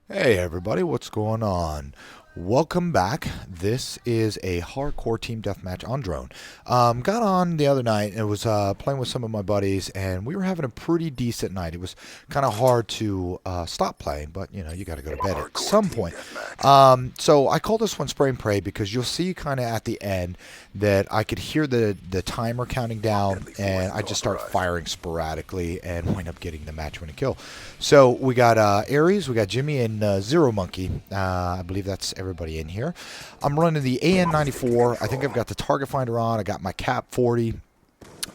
Hey everybody, what's going on? Welcome back. This is a hardcore team deathmatch on drone. Got on the other night and was playing with some of my buddies, and we were having a pretty decent night. It was kind of hard to stop playing, but you got to go to bed at some point. So I call this one Spray and Pray because you'll see kind of at the end that I could hear the timer counting down, and I just start firing sporadically and wind up getting the match-winning kill. So we got Aries, we got Jimmy, and Zero Monkey. I believe that's everybody in here. I'm running the AN94. I think I've got the target finder on. I got my Cap 40.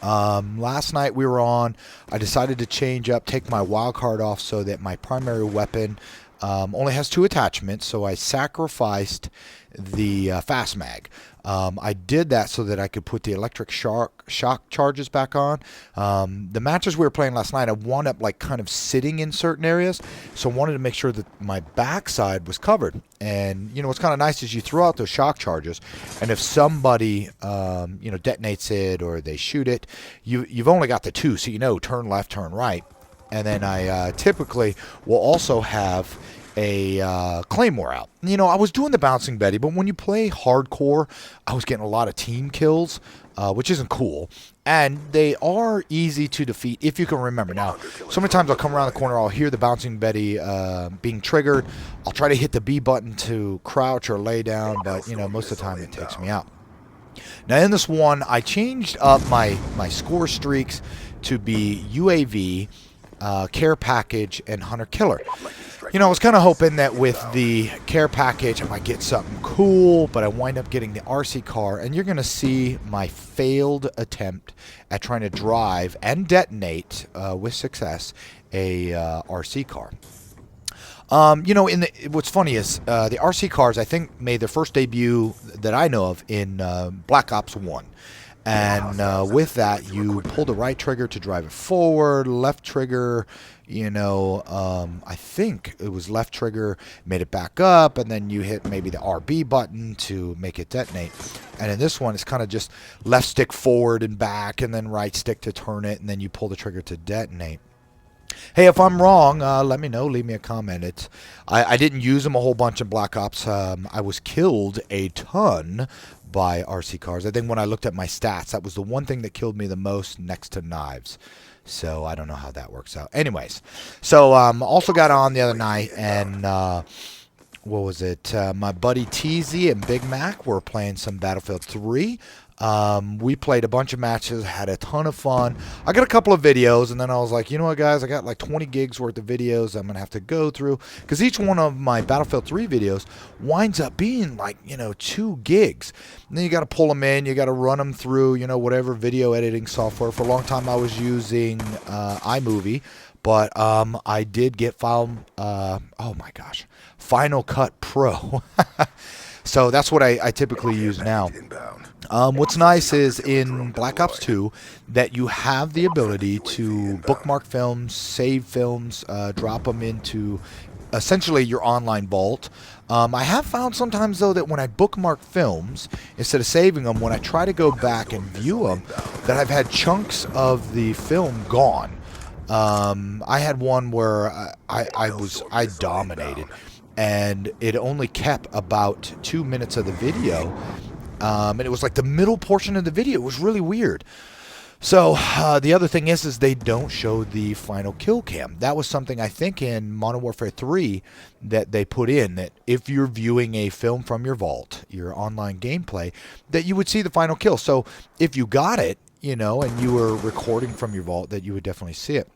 Last night we were on. I decided to change up, take my wild card off so that my primary weapon only has 2 attachments. So I sacrificed the fast mag. I did that so that I could put the electric shock charges back on. The matches we were playing last night, I wound up like kind of sitting in certain areas, so I wanted to make sure that my backside was covered. And what's kind of nice is you throw out those shock charges, and if somebody detonates it or they shoot it, you've only got the 2, so turn left, turn right. And then I typically will also have a Claymore out. I was doing the bouncing Betty, but when you play hardcore, I was getting a lot of team kills, which isn't cool. And they are easy to defeat if you can remember. Now, so many times I'll come around the corner, I'll hear the bouncing Betty being triggered. I'll try to hit the B button to crouch or lay down, but most of the time it takes me out. Now in this one, I changed up my score streaks to be UAV, care package, and hunter killer. I was kind of hoping that with the care package I might get something cool, but I wind up getting the RC car, and you're going to see my failed attempt at trying to drive and detonate with success a RC car. What's funny is the RC cars, I think, made their first debut that I know of in Black Ops 1. And with that, you pull the right trigger to drive it forward, left trigger, I think it was left trigger, made it back up, and then you hit maybe the RB button to make it detonate. And in this one, it's kind of just left stick forward and back, and then right stick to turn it, and then you pull the trigger to detonate. Hey, if I'm wrong, let me know. Leave me a comment. I didn't use them a whole bunch in Black Ops. I was killed a ton by RC cars. I think when I looked at my stats, that was the one thing that killed me the most next to knives. So I don't know how that works out. Anyways, so also got on the other night, and what was it? My buddy TZ and Big Mac were playing some Battlefield 3. We played a bunch of matches, had a ton of fun. I got a couple of videos, and then I was like, you know what, guys, I got like 20 gigs worth of videos I'm going to have to go through, because each one of my Battlefield 3 videos winds up being like, 2 gigs. And then you got to pull them in, you got to run them through, whatever video editing software. For a long time, I was using iMovie, but I did get Final Cut Pro. So that's what I typically use now. What's nice is in Black Ops 2 that you have the ability to bookmark films, save films, drop them into essentially your online vault. I have found sometimes, though, that when I bookmark films, instead of saving them, when I try to go back and view them, that I've had chunks of the film gone. I had one where I dominated, and it only kept about 2 minutes of the video. And it was like the middle portion of the video. It was really weird. So the other thing is they don't show the final kill cam. That was something I think in Modern Warfare 3 that they put in, that if you're viewing a film from your vault, your online gameplay, that you would see the final kill. So if you got it, and you were recording from your vault, that you would definitely see it.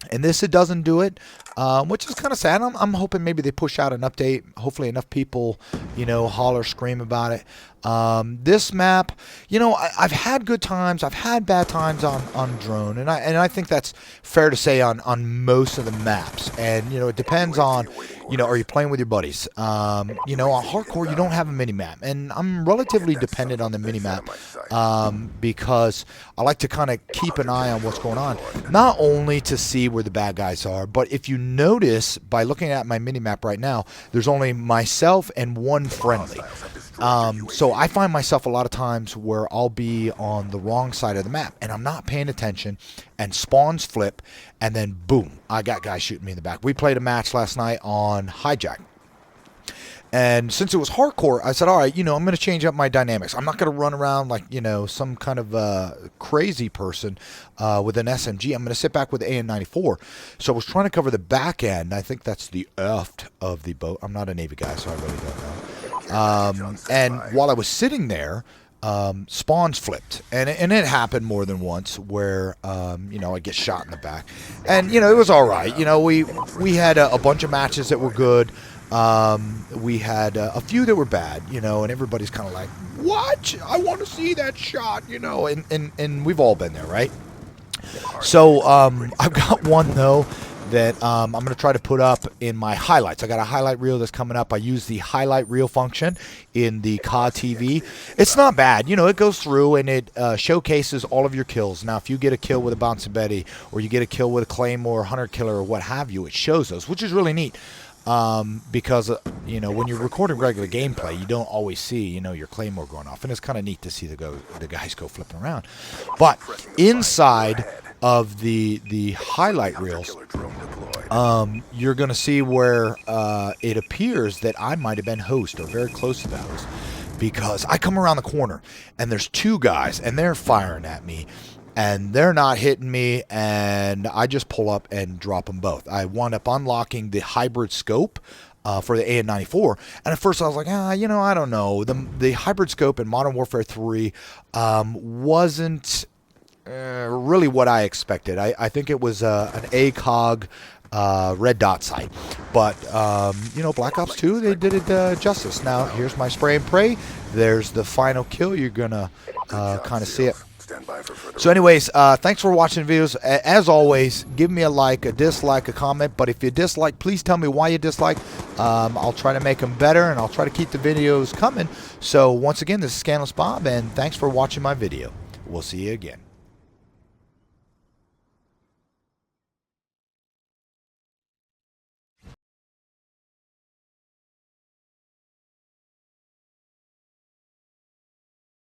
And this, it doesn't do it, which is kind of sad. I'm hoping maybe they push out an update. Hopefully enough people, holler, scream about it. This map, I've had good times. I've had bad times on drone. And I think that's fair to say on most of the maps. And, it depends on, are you playing with your buddies? On hardcore, you don't have a mini-map. And I'm relatively dependent on the mini-map because I like to kind of keep an eye on what's going on. Not only to see where the bad guys are, but if you notice by looking at my mini-map right now, there's only myself and one friendly. So I find myself a lot of times where I'll be on the wrong side of the map and I'm not paying attention, and spawns flip, and then boom, I got guys shooting me in the back. We played a match last night on Hijack. And since it was hardcore, I said, all right, I'm going to change up my dynamics. I'm not going to run around like, some kind of crazy person with an SMG. I'm going to sit back with the AN-94. So I was trying to cover the back end. I think that's the aft of the boat. I'm not a Navy guy, so I really don't know. And while I was sitting there, spawns flipped. And it happened more than once where, I get shot in the back. And, it was all right. We had a bunch of matches that were good. We had a few that were bad, and everybody's kind of like, what? I want to see that shot, and we've all been there, right? So I've got one, though, that I'm going to try to put up in my highlights. I got a highlight reel that's coming up. I use the highlight reel function in the COD TV. It's not bad. It goes through and it showcases all of your kills. Now, if you get a kill with a Bouncing Betty, or you get a kill with a Claymore, Hunter Killer, or what have you, it shows those, which is really neat. Because when you're recording regular gameplay, you don't always see your Claymore going off, and it's kind of neat to see the guys go flipping around. But inside of the highlight reels, you're going to see where it appears that I might have been host or very close to the host, because I come around the corner and there's two guys and they're firing at me. And they're not hitting me, and I just pull up and drop them both. I wound up unlocking the hybrid scope for the AN-94, and at first I was like, I don't know. The hybrid scope in Modern Warfare 3 wasn't really what I expected. I think it was an ACOG red dot sight, but Black Ops 2, they did it justice. Now here's my spray and pray. There's the final kill. You're gonna kind of see it. So anyways, thanks for watching the videos. As always, give me a like, a dislike, a comment. But if you dislike, please tell me why you dislike. I'll try to make them better, and I'll try to keep the videos coming. So once again, this is Scandalous Bob, and thanks for watching my video. We'll see you again.